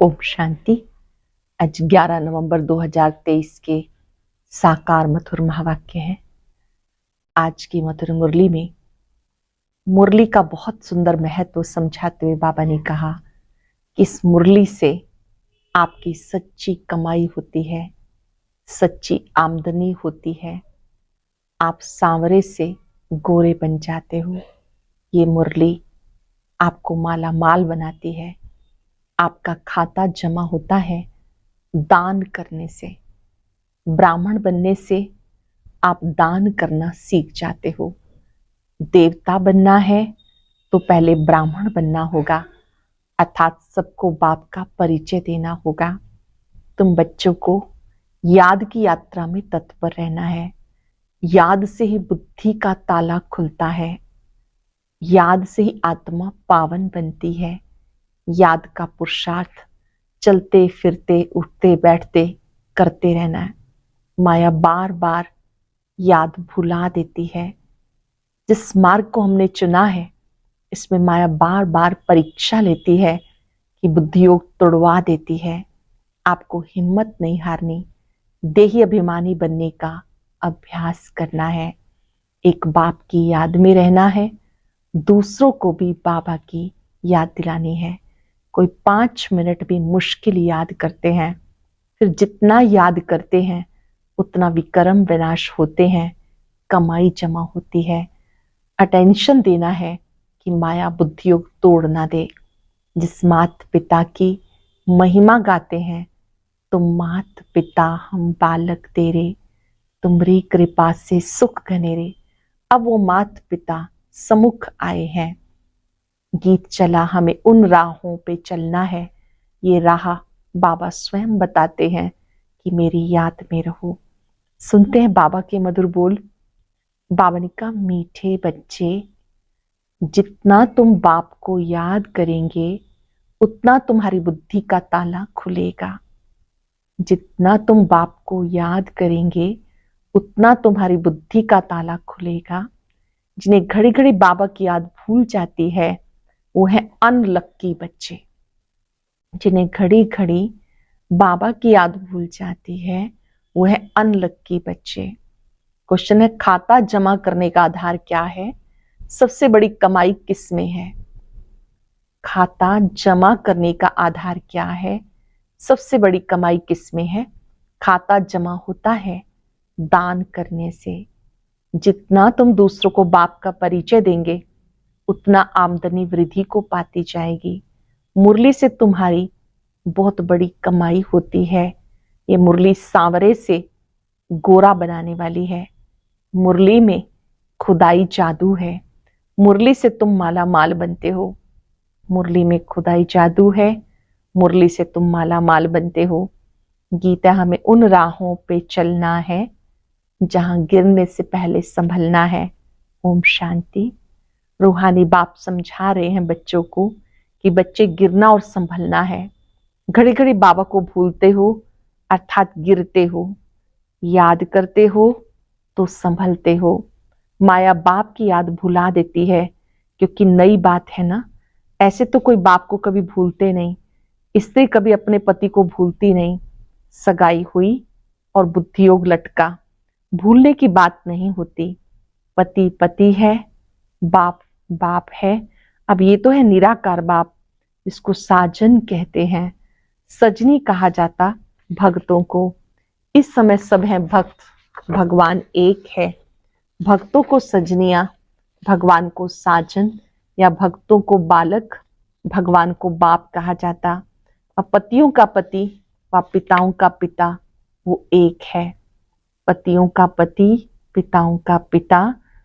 ओम शांति। आज 11 नवंबर 2023 के साकार मधुर महावाक्य हैं। आज की मधुर मुरली में मुरली का बहुत सुंदर महत्व समझाते हुए बाबा ने कहा कि इस मुरली से आपकी सच्ची कमाई होती है, सच्ची आमदनी होती है। आप सांवरे से गोरे बन जाते हो। ये मुरली आपको माला माल बनाती है। आपका खाता जमा होता है दान करने से। ब्राह्मण बनने से आप दान करना सीख जाते हो। देवता बनना है तो पहले ब्राह्मण बनना होगा, अर्थात सबको बाप का परिचय देना होगा। तुम बच्चों को याद की यात्रा में तत्पर रहना है। याद से ही बुद्धि का ताला खुलता है। याद से ही आत्मा पावन बनती है। याद का पुरुषार्थ चलते फिरते उठते बैठते करते रहना है। माया बार बार याद भुला देती है। जिस मार्ग को हमने चुना है, इसमें माया बार बार परीक्षा लेती है कि बुद्धि योग तोड़वा देती है। आपको हिम्मत नहीं हारनी, देही अभिमानी बनने का अभ्यास करना है। एक बाप की याद में रहना है, दूसरों को भी बाबा की याद दिलानी है। कोई 5 मिनट भी मुश्किल याद करते हैं, फिर जितना याद करते हैं उतना विक्रम विनाश होते हैं, कमाई जमा होती है। अटेंशन देना है कि माया बुद्धियोग तोड़ ना दे। जिस मात पिता की महिमा गाते हैं, तुम मात पिता हम बालक तेरे, तुम्हारी कृपा से सुख घनेरे। अब वो मात पिता सम्मुख आए हैं। गीत चला हमें उन राहों पे चलना है। ये राह बाबा स्वयं बताते हैं कि मेरी याद में रहो। सुनते हैं बाबा के मधुर बोल। बाबा ने कहा, मीठे बच्चे, जितना तुम बाप को याद करेंगे उतना तुम्हारी बुद्धि का ताला खुलेगा। जितना तुम बाप को याद करेंगे उतना तुम्हारी बुद्धि का ताला खुलेगा। जिन्हें घड़ी घड़ी बाबा की याद भूल जाती है वो है अनलक्की बच्चे। जिन्हें घड़ी घड़ी बाबा की याद भूल जाती है वो है अनलक्की बच्चे। क्वेश्चन है, खाता जमा करने का आधार क्या है? सबसे बड़ी कमाई किस में है? खाता जमा करने का आधार क्या है? सबसे बड़ी कमाई किस में है? खाता जमा होता है दान करने से। जितना तुम दूसरों को बाप का परिचय देंगे उतना आमदनी वृद्धि को पाती जाएगी। मुरली से तुम्हारी बहुत बड़ी कमाई होती है। ये मुरली सांवरे से गोरा बनाने वाली है। मुरली में खुदाई जादू है। मुरली से तुम माला माल बनते हो। मुरली में खुदाई जादू है। मुरली से तुम माला माल बनते हो। गीता हमें उन राहों पे चलना है जहां गिरने से पहले संभलना है। ओम शांति। रूहानी बाप समझा रहे हैं बच्चों को कि बच्चे गिरना और संभलना है। घड़ी घड़ी बाबा को भूलते हो अर्थात गिरते हो। याद करते हो तो संभलते हो। माया बाप की याद भुला देती है क्योंकि नई बात है ना। ऐसे तो कोई बाप को कभी भूलते नहीं, स्त्री कभी अपने पति को भूलती नहीं। सगाई हुई और बुद्धि योग लटका, भूलने की बात नहीं होती। पति पति है, बाप बाप है। अब ये तो है निराकार बाप, जिसको साजन कहते हैं। सजनी कहा जाता भक्तों को। इस समय सब हैं भक्त, भगवान एक है। भक्तों को सजनिया, भगवान को साजन, या भक्तों को बालक, भगवान को बाप कहा जाता। और पतियों का पति व पिताओं का पिता वो एक है। पतियों का पति, पिताओं का पिता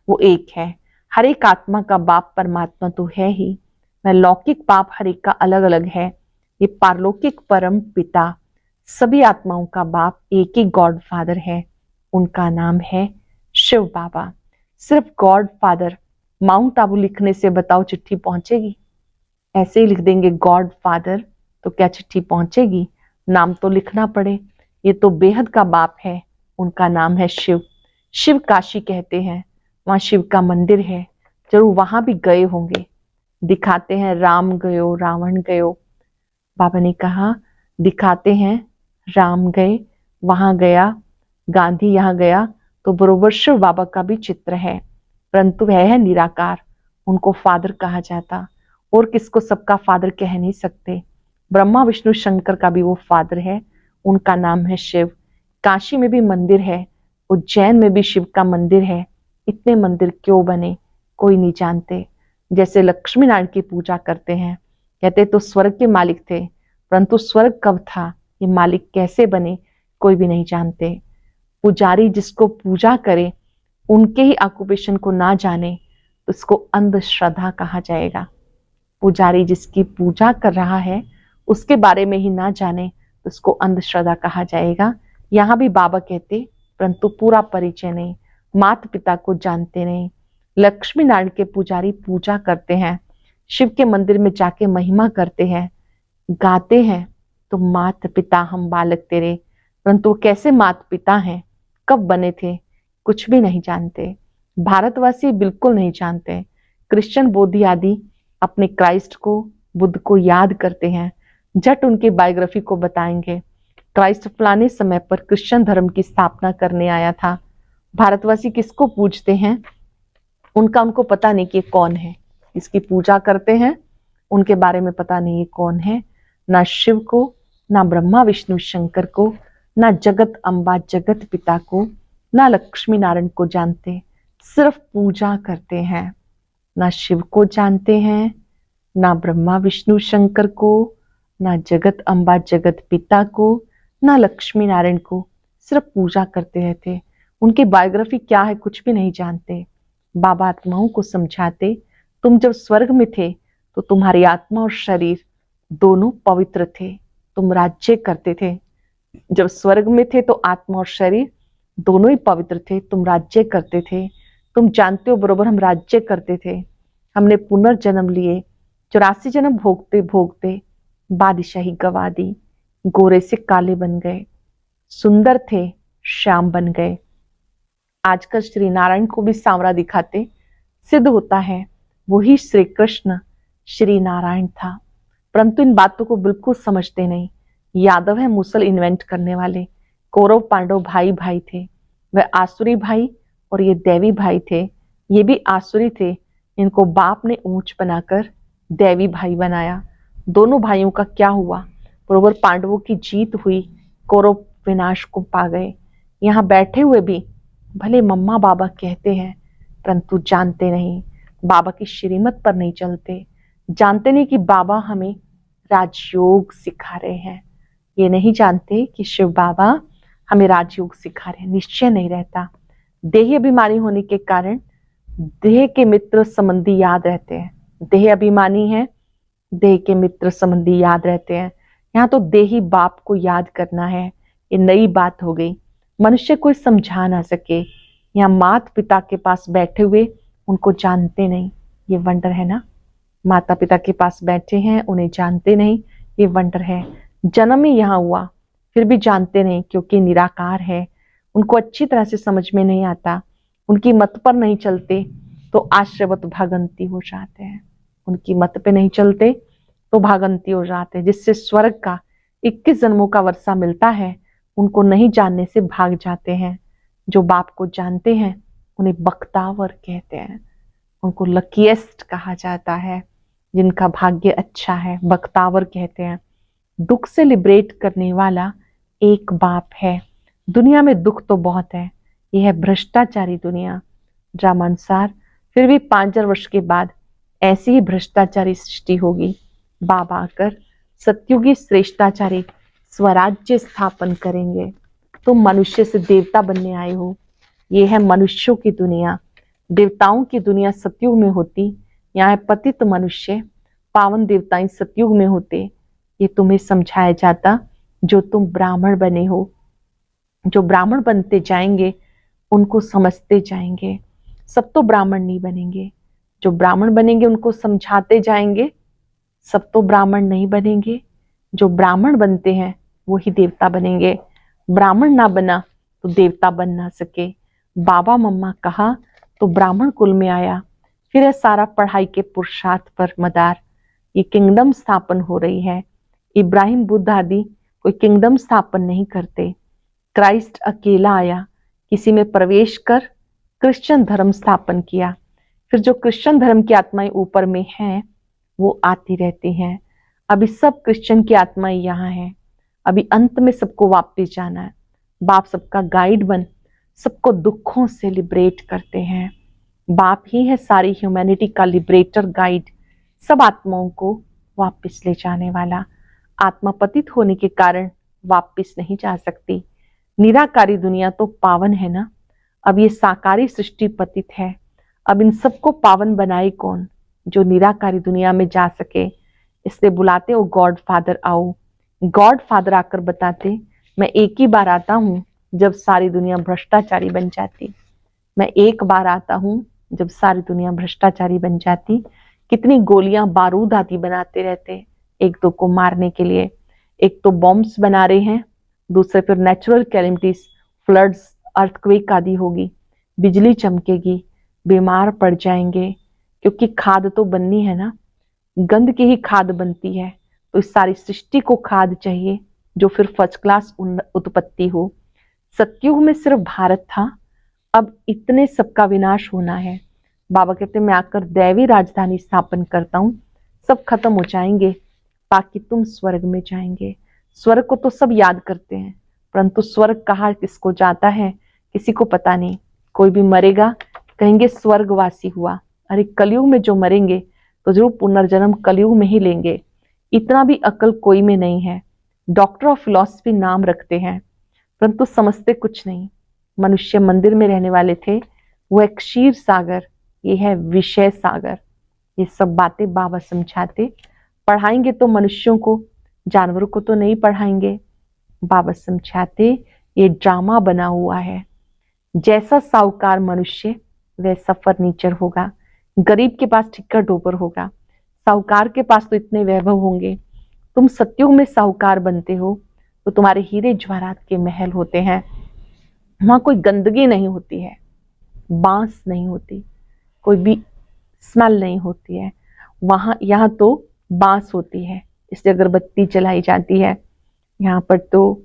वो एक है। हर एक आत्मा का बाप परमात्मा तो है ही, मैं लौकिक बाप हर एक का अलग अलग है। ये पारलौकिक परम पिता सभी आत्माओं का बाप एक ही गॉड फादर है। उनका नाम है शिव बाबा। सिर्फ गॉड फादर माउंट आबू लिखने से बताओ चिट्ठी पहुंचेगी? ऐसे ही लिख देंगे गॉड फादर तो क्या चिट्ठी पहुंचेगी? नाम तो लिखना पड़े। ये तो बेहद का बाप है, उनका नाम है शिव। शिव काशी कहते हैं, वहां शिव का मंदिर है। जरूर वहां भी गए होंगे। दिखाते हैं राम गयो रावण गयो। बाबा ने कहा दिखाते हैं राम गए वहां गया, गांधी यहाँ गया, तो बरोबर शिव बाबा का भी चित्र है, परंतु वह है निराकार, उनको फादर कहा जाता। और किसको सबका फादर कह नहीं सकते। ब्रह्मा विष्णु शंकर का भी वो फादर है, उनका नाम है शिव। काशी में भी मंदिर है, उज्जैन में भी शिव का मंदिर है। इतने मंदिर क्यों बने कोई नहीं जानते। जैसे लक्ष्मी नारायण की पूजा करते हैं, कहते तो स्वर्ग के मालिक थे, परंतु स्वर्ग कब था, ये मालिक कैसे बने, कोई भी नहीं जानते। पुजारी जिसको पूजा करे, उनके ही ऑक्यूपेशन को ना जाने तो उसको अंधश्रद्धा कहा जाएगा। पुजारी जिसकी पूजा कर रहा है उसके बारे में ही ना जाने तो उसको अंधश्रद्धा कहा जाएगा। यहाँ भी बाबा कहते, परंतु पूरा परिचय नहीं, माता पिता को जानते नहीं। लक्ष्मी नारायण के पुजारी पूजा करते हैं, शिव के मंदिर में जाके महिमा करते हैं, गाते हैं तो माता पिता हम बालक तेरे, परंतु कैसे माता पिता हैं, कब बने थे, कुछ भी नहीं जानते। भारतवासी बिल्कुल नहीं जानते। क्रिश्चियन बौद्ध आदि अपने क्राइस्ट को, बुद्ध को याद करते हैं, झट उनकी बायोग्राफी को बताएंगे। क्राइस्ट फलाने समय पर क्रिश्चियन धर्म की स्थापना करने आया था। भारतवासी किसको पूजते हैं, उनको पता नहीं कि कौन है, इसकी पूजा करते हैं, उनके बारे में पता नहीं ये कौन है। ना शिव को, ना ब्रह्मा विष्णु शंकर को, ना जगत अम्बा जगत पिता को, ना लक्ष्मी नारायण को जानते, सिर्फ पूजा करते हैं। ना शिव को जानते हैं, ना ब्रह्मा विष्णु शंकर को, ना जगत अम्बा जगत पिता को, ना लक्ष्मी नारायण को, सिर्फ पूजा करते रहते। उनकी बायोग्राफी क्या है कुछ भी नहीं जानते। बाबा आत्माओं को समझाते, तुम जब स्वर्ग में थे तो तुम्हारी आत्मा और शरीर दोनों पवित्र थे, तुम राज्य करते थे। जब स्वर्ग में थे तो आत्मा और शरीर दोनों ही पवित्र थे, तुम राज्य करते थे। तुम जानते हो बरोबर हम राज्य करते थे। हमने पुनर्जन्म लिए, 84 जन्म भोगते भोगते बादशाही गवा दी, गोरे से काले बन गए, सुंदर थे श्याम बन गए। आजकल श्री नारायण को भी सांवरा दिखाते, सिद्ध होता है वही श्री कृष्ण श्री नारायण था, परंतु इन बातों को बिल्कुल समझते नहीं। यादव है मुसल इन्वेंट करने वाले। कौरव पांडव भाई भाई थे, वह आसुरी भाई और ये दैवी भाई थे। ये भी आसुरी थे, इनको बाप ने ऊंच बनाकर दैवी भाई बनाया। दोनों भाइयों का क्या हुआ, बरोबर पांडवों की जीत हुई, कौरव विनाश को पा गए। यहाँ बैठे हुए भी भले मम्मा बाबा कहते हैं, परंतु जानते नहीं, बाबा की श्रीमत पर नहीं चलते। जानते नहीं कि बाबा हमें राजयोग सिखा रहे हैं। ये नहीं जानते कि शिव बाबा हमें राजयोग सिखा रहे हैं। निश्चय नहीं रहता। देह अभिमानी होने के कारण देह के मित्र संबंधी याद रहते हैं। देह अभिमानी है, देह के मित्र संबंधी याद रहते हैं। यहाँ तो देही बाप को याद करना है, ये नई बात हो गई। मनुष्य कोई समझा ना सके। यहाँ माता पिता के पास बैठे हुए उनको जानते नहीं, ये वंडर है ना। माता पिता के पास बैठे हैं, उन्हें जानते नहीं, ये वंडर है। जन्म ही यहाँ हुआ फिर भी जानते नहीं, क्योंकि निराकार है। उनको अच्छी तरह से समझ में नहीं आता, उनकी मत पर नहीं चलते तो आश्रवत भागंती हो जाते हैं। उनकी मत पे नहीं चलते तो भागंती हो जाते हैं, जिससे स्वर्ग का 21 जन्मों का वर्षा मिलता है। उनको नहीं जानने से भाग जाते हैं। जो बाप को जानते हैं उन्हें बख्तावर कहते हैं, उनको लकीएस्ट कहा जाता है, जिनका भाग्य अच्छा है, बख्तावर कहते हैं। दुख से लिबरेट करने वाला एक बाप है। दुनिया में दुख तो बहुत है, यह है भ्रष्टाचारी दुनिया। ड्रामानुसार फिर भी 5000 वर्ष के बाद ऐसी ही भ्रष्टाचारी सृष्टि होगी। बाबा आकर सत्युगी श्रेष्ठाचारी स्वराज्य स्थापन करेंगे। तुम मनुष्य से देवता बनने आए हो, ये है मनुष्यों की दुनिया। देवताओं की दुनिया सतयुग में होती, यहाँ है पतित मनुष्य, पावन देवताएं सतयुग में होते। ये तुम्हें समझाया जाता। जो तुम ब्राह्मण बने हो, जो ब्राह्मण बनते जाएंगे उनको समझते जाएंगे। सब तो ब्राह्मण नहीं बनेंगे। जो ब्राह्मण बनेंगे उनको समझाते जाएंगे, सब तो ब्राह्मण नहीं बनेंगे। जो ब्राह्मण बनते हैं वही देवता बनेंगे। ब्राह्मण ना बना तो देवता बन ना सके। बाबा मम्मा कहा तो ब्राह्मण कुल में आया। फिर है सारा पढ़ाई के पुरुषार्थ पर मदार। ये किंगडम स्थापन हो रही है। इब्राहिम बुद्ध आदि कोई किंगडम स्थापन नहीं करते। क्राइस्ट अकेला आया, किसी में प्रवेश कर क्रिश्चियन धर्म स्थापन किया। फिर जो क्रिश्चियन धर्म की आत्माएं ऊपर में हैं वो आती रहती हैं। अभी सब क्रिश्चियन की आत्माएं यहाँ हैं। अभी अंत में सबको वापस जाना है। बाप सबका गाइड बन सबको दुखों से लिबरेट करते हैं। बाप ही है सारी ह्यूमैनिटी का लिबरेटर गाइड, सब आत्माओं को वापस ले जाने वाला। आत्मा पतित होने के कारण वापस नहीं जा सकती। निराकारी दुनिया तो पावन है ना, अब ये साकारी सृष्टि पतित है। अब इन सबको पावन बनाए कौन, जो निराकारी दुनिया में जा सके। इसलिए बुलाते हो गॉड फादर आओ। गॉड फादर आकर बताते मैं एक ही बार आता हूँ जब सारी दुनिया भ्रष्टाचारी बन जाती। मैं एक बार आता हूँ जब सारी दुनिया भ्रष्टाचारी बन जाती। कितनी गोलियां बारूद आदि बनाते रहते एक दो को मारने के लिए। एक तो बॉम्ब्स बना रहे हैं, दूसरे फिर नेचुरल कैलेमिटीज, फ्लड्स, अर्थक्वेक आदि होगी, बिजली चमकेगी, बीमार पड़ जाएंगे। क्योंकि खाद तो बननी है ना, गंध की ही खाद बनती है। तो इस सारी सृष्टि को खाद चाहिए जो फिर फर्स्ट क्लास उत्पत्ति हो। सतयुग में सिर्फ भारत था, अब इतने सबका विनाश होना है। बाबा कहते मैं आकर दैवी राजधानी स्थापन करता हूँ, सब खत्म हो जाएंगे, बाकी तुम स्वर्ग में जाएंगे। स्वर्ग को तो सब याद करते हैं, परंतु स्वर्ग कहाँ किसको जाता है किसी को पता नहीं। कोई भी मरेगा कहेंगे स्वर्गवासी हुआ। अरे कलयुग में जो मरेंगे तो जरूर पुनर्जन्म कलयुग में ही लेंगे। इतना भी अकल कोई में नहीं है। डॉक्टर ऑफ फिलॉसफी नाम रखते हैं परंतु समझते कुछ नहीं। मनुष्य मंदिर में रहने वाले थे, वो एक क्षीर सागर, ये है विषय सागर। ये सब बातें बाबा समझाते। पढ़ाएंगे तो मनुष्यों को, जानवरों को तो नहीं पढ़ाएंगे। बाबा समझाते ये ड्रामा बना हुआ है। जैसा साहूकार मनुष्य वैसा फर्नीचर होगा। गरीब के पास ठिक्कर डोबर होगा, साहूकार के पास तो इतने वैभव होंगे। तुम सतयुग में साहूकार बनते हो तो तुम्हारे हीरे जवाहरात के महल होते हैं। वहां कोई गंदगी नहीं होती है, बांस नहीं होती, कोई भी स्मेल नहीं होती है। यहाँ तो बांस होती है, इसलिए अगरबत्ती जलाई जाती है। यहाँ पर तो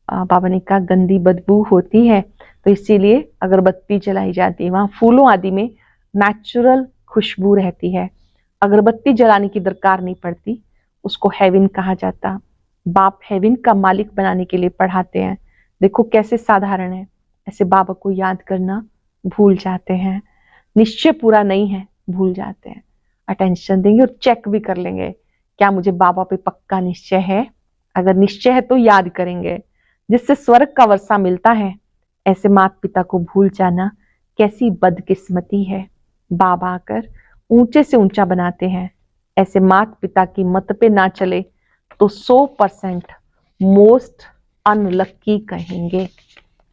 बाबा ने कहा गंदी बदबू होती है तो इसीलिए अगरबत्ती जलाई जाती है। वहां फूलों आदि में नेचुरल खुशबू रहती है, अगरबत्ती जलाने की दरकार नहीं पड़ती। उसको हेवन कहा जाता। बाप हेवन का मालिक बनाने के लिए पढ़ाते हैं। देखो कैसे साधारण है, ऐसे बाबा को याद करना भूल जाते हैं। निश्चय पूरा नहीं है, भूल जाते हैं। अटेंशन देंगे और चेक भी कर लेंगे क्या मुझे बाबा पे पक्का निश्चय है। अगर निश्चय है तो याद करेंगे, जिससे स्वर्ग का वर्षा मिलता है। ऐसे माता पिता को भूल जाना कैसी बदकिस्मती है। बाबा आकर ऊंचे से ऊंचा बनाते हैं। ऐसे माता पिता की मत पे ना चले तो 100% मोस्ट अनलक्की कहेंगे।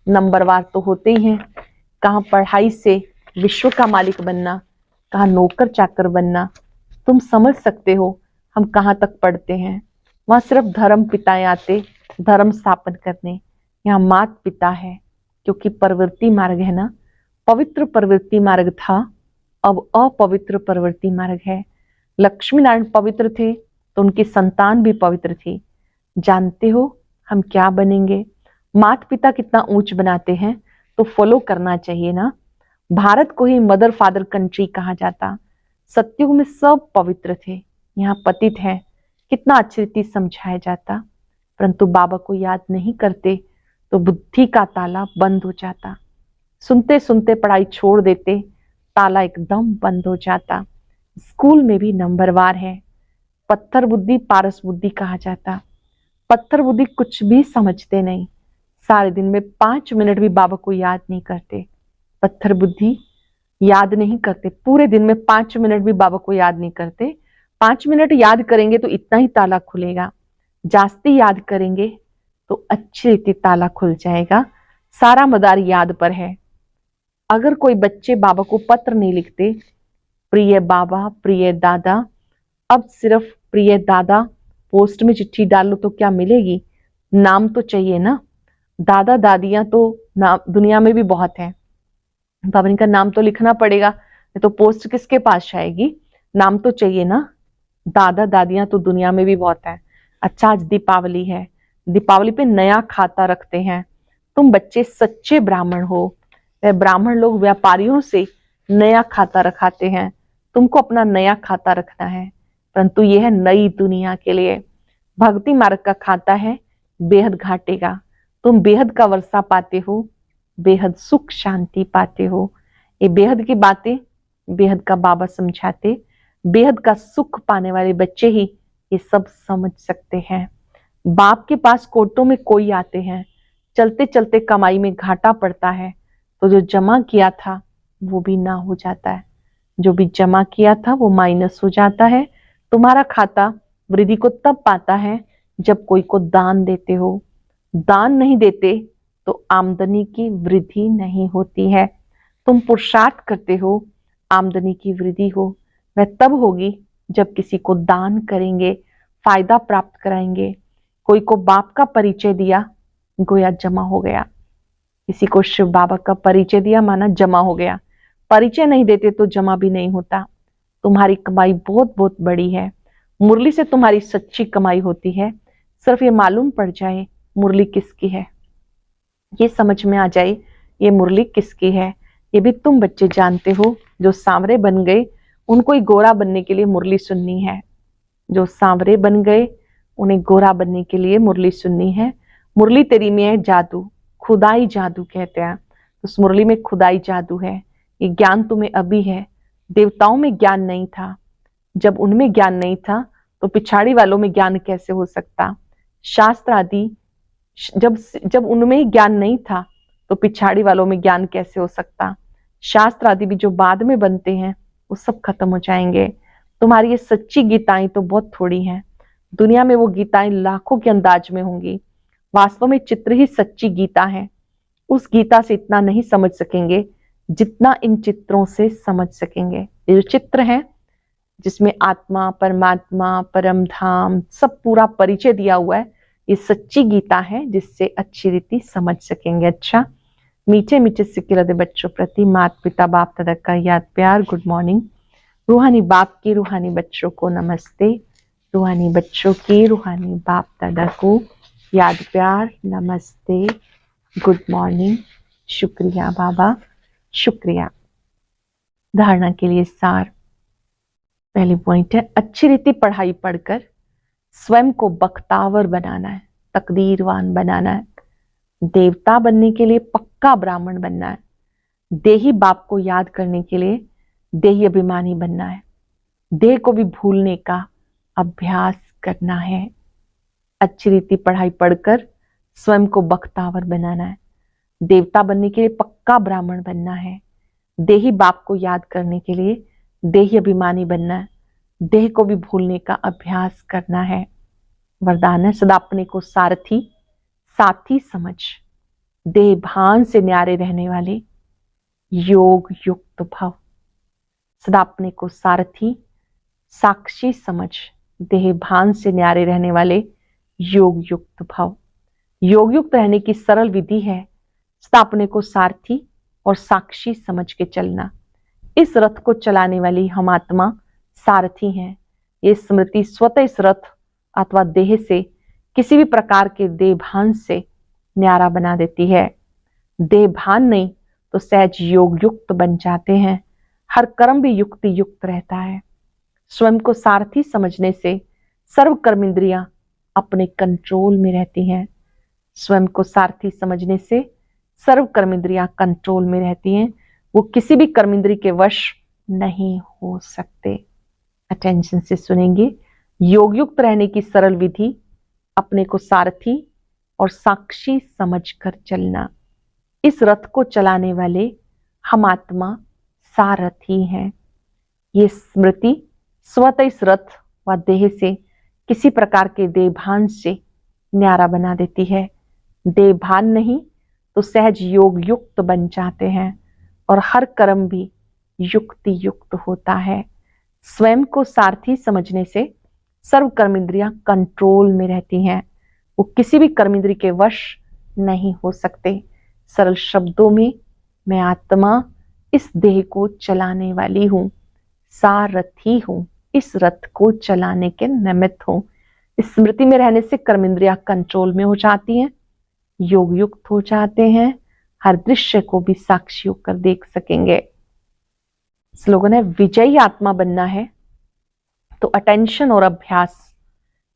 नंबरवार तो होते ही हैं, कहाँ पढ़ाई से विश्व का मालिक बनना, कहाँ नौकर चाकर बनना। तुम समझ सकते हो हम कहाँ तक पढ़ते हैं। वहां सिर्फ धर्म पिताएं आते धर्म स्थापन करने, यहाँ मात पिता है। क्योंकि प्रवृत्ति मार्ग है ना, पवित्र प्रवृत्ति मार्ग था, अब अपवित्र प्रवृत्ति मार्ग है। लक्ष्मी नारायण पवित्र थे तो उनकी संतान भी पवित्र थी। जानते हो हम क्या बनेंगे। माता पिता कितना ऊंच बनाते हैं तो फॉलो करना चाहिए ना। भारत को ही मदर फादर कंट्री कहा जाता। सतयुग में सब पवित्र थे, यहाँ पतित है। कितना अच्छी रीति समझाया जाता, परंतु बाबा को याद नहीं करते तो बुद्धि का ताला बंद हो जाता। सुनते सुनते पढ़ाई छोड़ देते, ताला एकदम बंद हो जाता। स्कूल में भी नंबरवार है। पत्थर बुद्धि पारस बुद्धि कहा जाता। पत्थर बुद्धि कुछ भी समझते नहीं, सारे दिन में 5 मिनट भी बाबा को याद नहीं करते। पत्थर बुद्धि याद नहीं करते, पूरे दिन में 5 मिनट भी बाबा को याद नहीं करते। 5 मिनट याद करेंगे तो इतना ही ताला खुलेगा, जास्ती याद करेंगे तो अच्छी रीति ताला खुल जाएगा। सारा मदार याद पर है। अगर कोई बच्चे बाबा को पत्र नहीं लिखते, प्रिय बाबा प्रिय दादा, अब सिर्फ प्रिय दादा पोस्ट में चिट्ठी डालो तो क्या मिलेगी। नाम तो चाहिए ना। दादा दादियां तो नाम दुनिया में भी बहुत है। बाबा ने का नाम तो लिखना पड़ेगा, नहीं तो पोस्ट किसके पास जाएगी। नाम तो चाहिए ना। दादा दादियां तो दुनिया में भी बहुत है। अच्छा आज दीपावली है, दीपावली पे नया खाता रखते हैं। तुम बच्चे सच्चे ब्राह्मण हो। वह ब्राह्मण लोग व्यापारियों से नया खाता रखाते हैं। तुमको अपना नया खाता रखना है, परंतु यह है नई दुनिया के लिए। भक्ति मार्ग का खाता है बेहद घाटे का। तुम बेहद का वर्षा पाते हो, बेहद सुख शांति पाते हो। ये बेहद की बातें बेहद का बाबा समझाते। बेहद का सुख पाने वाले बच्चे ही ये सब समझ सकते हैं। बाप के पास कोटों में कोई आते हैं, चलते चलते कमाई में घाटा पड़ता है तो जो जमा किया था वो भी ना हो जाता है। जो भी जमा किया था वो माइनस हो जाता है। तुम्हारा खाता वृद्धि को तब पाता है जब कोई को दान देते हो। दान नहीं देते तो आमदनी की वृद्धि नहीं होती है। तुम पुरुषार्थ करते हो, आमदनी की वृद्धि हो वह तब होगी जब किसी को दान करेंगे, फायदा प्राप्त कराएंगे। कोई को बाप का परिचय दिया, गोया जमा हो गया। किसी को शिव बाबा का परिचय दिया, माना जमा हो गया। परिचय नहीं देते तो जमा भी नहीं होता। तुम्हारी कमाई बहुत बहुत बड़ी है। मुरली से तुम्हारी सच्ची कमाई होती है। सिर्फ ये मालूम पड़ जाए मुरली किसकी है, ये समझ में आ जाए ये मुरली किसकी है। ये भी तुम बच्चे जानते हो। जो सांवरे बन गए उनको ही गोरा बनने के लिए मुरली सुननी है। जो सांवरे बन गए उन्हें गोरा बनने के लिए मुरली सुननी है। मुरली तेरी में है जादू, खुदाई जादू कहते हैं। उस मुरली में खुदाई जादू है। ये ज्ञान तुम्हें अभी है। देवताओं में ज्ञान नहीं था। जब उनमें ज्ञान नहीं था तो पिछाड़ी वालों में ज्ञान कैसे हो सकता। शास्त्र आदि जब जब उनमें ज्ञान नहीं था तो पिछाड़ी वालों में ज्ञान कैसे हो सकता। शास्त्र आदि भी जो बाद में बनते हैं वो सब खत्म हो जाएंगे। तुम्हारी ये सच्ची गीताएं तो बहुत थोड़ी हैं। दुनिया में वो गीताएं लाखों के अंदाज में होंगी। वास्तव में चित्र ही सच्ची गीता है। उस गीता से इतना नहीं समझ सकेंगे जितना इन चित्रों से समझ सकेंगे। ये जो चित्र है जिसमें आत्मा, परमात्मा, परम धाम सब पूरा परिचय दिया हुआ है, ये सच्ची गीता है जिससे अच्छी रीति समझ सकेंगे। अच्छा, मीठे मीठे सिक्के लदे बच्चों प्रति माता पिता बाप दादा का याद प्यार गुड मॉर्निंग। रूहानी बाप की रूहानी बच्चों को नमस्ते। रूहानी बच्चों की रूहानी बाप दादा को याद प्यार नमस्ते गुड मॉर्निंग। शुक्रिया बाबा, शुक्रिया। धारणा के लिए सार। पहली पॉइंट है अच्छी रीति पढ़ाई पढ़कर स्वयं को बख्तावर बनाना है, तकदीरवान बनाना है। देवता बनने के लिए पक्का ब्राह्मण बनना है। देही बाप को याद करने के लिए देही अभिमानी बनना है। देह को भी भूलने का अभ्यास करना है। अच्छी रीति पढ़ाई पढ़कर स्वयं को बख्तावर बनाना है। देवता बनने के लिए पक्का ब्राह्मण बनना है। देही बाप को याद करने के लिए देही अभिमानी बनना है। देह को भी भूलने का अभ्यास करना है। वरदान है सदा अपने को सारथी साथी समझ, देह भान से न्यारे रहने वाले योग युक्त भव। सदा अपने को सारथी साक्षी समझ, देह भान से न्यारे रहने वाले योग युक्त भव। योग युक्त रहने की सरल विधि है सदा अपने को सारथी और साक्षी समझ के चलना। इस रथ को चलाने वाली हम आत्मा सारथी हैं। ये स्मृति स्वतः इस रथ अथवा देह से किसी भी प्रकार के देहभान से न्यारा बना देती है। देहभान नहीं तो सहज योग युक्त बन जाते हैं। हर कर्म भी युक्ति युक्त रहता है। स्वयं को सारथी समझने से सर्व कर्म इंद्रियां अपने कंट्रोल में रहती हैं। स्वयं को सारथी समझने से सर्व कर्म इंद्रियां कंट्रोल में रहती हैं। वो किसी भी कर्म इंद्रिय के वश नहीं हो सकते। अटेंशन से सुनेंगे। योग युक्त रहने की सरल विधि, अपने को सारथी और साक्षी समझकर चलना। इस रथ को चलाने वाले हम आत्मा सारथी हैं। ये स्मृति स्वतः इस रथ व देह से किसी प्रकार के देहभान से न्यारा बना देती है। देहभान नहीं तो सहज योग युक्त बन जाते हैं और हर कर्म भी युक्ति युक्त होता है। स्वयं को सारथी समझने से सर्व कर्म इंद्रियां कंट्रोल में रहती हैं। वो किसी भी कर्म इंद्रिय के वश नहीं हो सकते। सरल शब्दों में, मैं आत्मा इस देह को चलाने वाली हूं, सारथी हूं, इस रथ को चलाने के निमित्त हूं। इस स्मृति में रहने से कर्म इंद्रियां कंट्रोल में हो जाती हैं, योग युक्त हो जाते हैं, हर दृश्य को भी साक्षी होकर देख सकेंगे। स्लोगन है, विजयी आत्मा बनना है तो अटेंशन और अभ्यास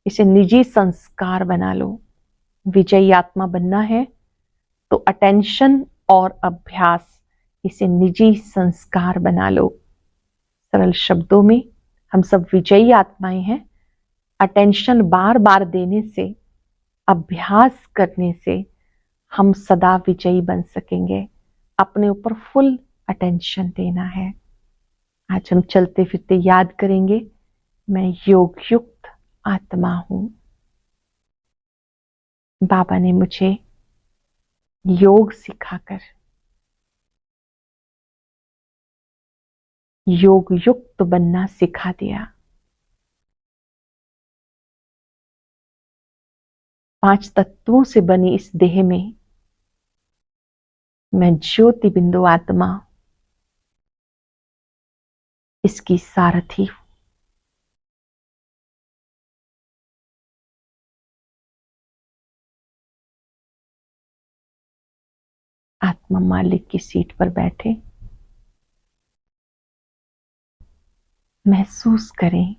इसे निजी संस्कार बना लो। विजयी आत्मा बनना है तो अटेंशन और अभ्यास इसे निजी संस्कार बना लो। सरल शब्दों में, हम सब विजयी आत्माएं हैं। अटेंशन बार बार देने से, अभ्यास करने से हम सदा विजयी बन सकेंगे। अपने ऊपर फुल अटेंशन देना है। आज हम चलते फिरते याद करेंगे, मैं योग युक्त आत्मा हूं। बाबा ने मुझे योग सिखाकर योग युक्त बनना सिखा दिया। 5 तत्वों से बनी इस देह में मैं ज्योति बिंदु आत्मा, इसकी सारथी हूं। आत्मा मालिक की सीट पर बैठे, महसूस करें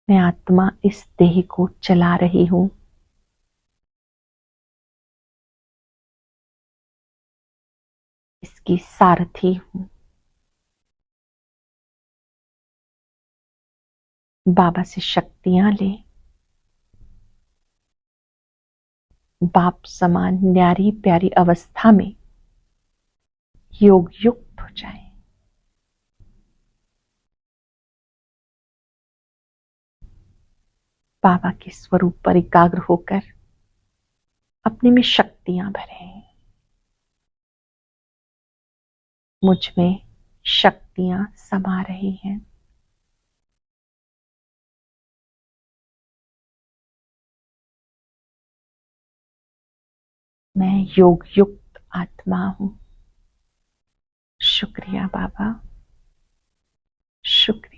मैं आत्मा इस देह को चला रही हूं। इसकी सारथी हूं। बाबा से शक्तियां ले, बाप समान न्यारी प्यारी अवस्था में योग युक्त हो जाए। बाबा के स्वरूप पर एकाग्र होकर अपने में शक्तियां भरें। मुझ में शक्तियां समा रही हैं। मैं योग युक्त आत्मा हूं। शुक्रिया बाबा, शुक्रिया।